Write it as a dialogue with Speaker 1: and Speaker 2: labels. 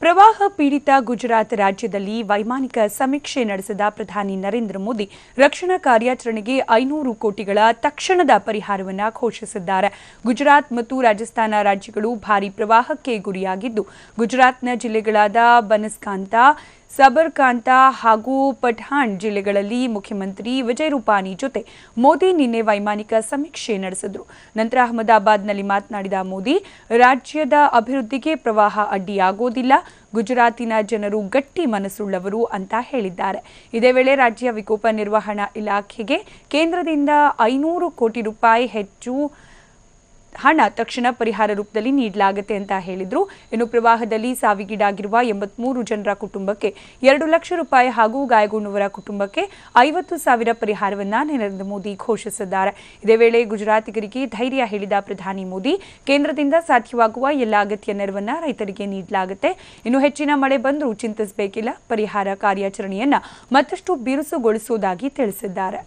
Speaker 1: ಪ್ರವಾಹ ಪೀಡಿತ ಗುಜರಾತ್ ರಾಜ್ಯದಲ್ಲಿ ವೈಮಾನಿಕ ಸಮೀಕ್ಷೆ ನಡೆಸಿದ ಪ್ರಧಾನಿ ನರೇಂದ್ರ ಮೋದಿ ರಕ್ಷಣಾ ಕಾರ್ಯಾಚರಣೆಗೆ 500 ಕೋಟಿಗಳ ತಕ್ಷಣದ ಪರಿಹಾರವನ್ನು ಘೋಷಿಸಿದ್ದಾರೆ. ಗುಜರಾತ್ ಮತ್ತು ರಾಜಸ್ಥಾನ ರಾಜ್ಯಗಳು ಭಾರೀ ಪ್ರವಾಹಕ್ಕೆ ಗುರಿಯಾಗಿದ್ದು, ಗುಜರಾತ್ನ ಜಿಲ್ಲೆಗಳಾದ ಬನಸ್ಕಾಂತಾ, ಸಬರ್ಕಾಂತಾ ಹಾಗೂ ಪಠಾಣ್ ಜಿಲ್ಲೆಗಳಲ್ಲಿ ಮುಖ್ಯಮಂತ್ರಿ ವಿಜಯ್ ರೂಪಾನಿ ಜೊತೆ ಮೋದಿ ನಿನ್ನೆ ವೈಮಾನಿಕ ಸಮೀಕ್ಷೆ ನಡೆಸಿದರು. ನಂತರ ಅಹಮದಾಬಾದ್ನಲ್ಲಿ ಮಾತನಾಡಿದ ಮೋದಿ, ರಾಜ್ಯದ ಅಭಿವೃದ್ಧಿಗೆ ಪ್ರವಾಹ ಅಡ್ಡಿಯಾಗೋದಿಲ್ಲ, ಗುಜರಾತಿನ ಜನರು ಗಟ್ಟಿ ಮನಸ್ಸುಳ್ಳವರು ಅಂತ ಹೇಳಿದ್ದಾರೆ. ಇದೇ ವೇಳೆ ರಾಜ್ಯ ವಿಕೋಪ ನಿರ್ವಹಣಾ ಇಲಾಖೆಗೆ ಕೇಂದ್ರದಿಂದ 500 ಕೋಟಿ ರೂಪಾಯಿ ಹೆಚ್ಚು ಹಣ ತಕ್ಷಣ ಪರಿಹಾರ ರೂಪದಲ್ಲಿ ನೀಡಲಾಗುತ್ತೆ ಅಂತ ಹೇಳಿದ್ರು. ಇನ್ನು ಪ್ರವಾಹದಲ್ಲಿ ಸಾವಿಗೀಡಾಗಿರುವ 83 ಜನರ ಕುಟುಂಬಕ್ಕೆ 2 ಲಕ್ಷ ರೂಪಾಯಿ ಹಾಗೂ ಗಾಯಗೊಂಡವರ ಕುಟುಂಬಕ್ಕೆ 50,000 ಪರಿಹಾರವನ್ನ ನರೇಂದ್ರ ಮೋದಿ ಘೋಷಿಸಿದ್ದಾರೆ. ಇದೇ ವೇಳೆ ಗುಜರಾತಿಗರಿಗೆ ಧೈರ್ಯ ಹೇಳಿದ ಪ್ರಧಾನಿ ಮೋದಿ, ಕೇಂದ್ರದಿಂದ ಸಾಧ್ಯವಾಗುವ ಎಲ್ಲ ಅಗತ್ಯ ನೆರವನ್ನ ರೈತರಿಗೆ ನೀಡಲಾಗುತ್ತೆ. ಇನ್ನು ಹೆಚ್ಚಿನ ಮಳೆ ಬಂದರೂ ಚಿಂತಿಸಬೇಕಿಲ್ಲ, ಪರಿಹಾರ ಕಾರ್ಯಾಚರಣೆಯನ್ನ ಮತ್ತಷ್ಟು ಬಿರುಸುಗೊಳಿಸುವುದಾಗಿ ತಿಳಿಸಿದ್ದಾರೆ.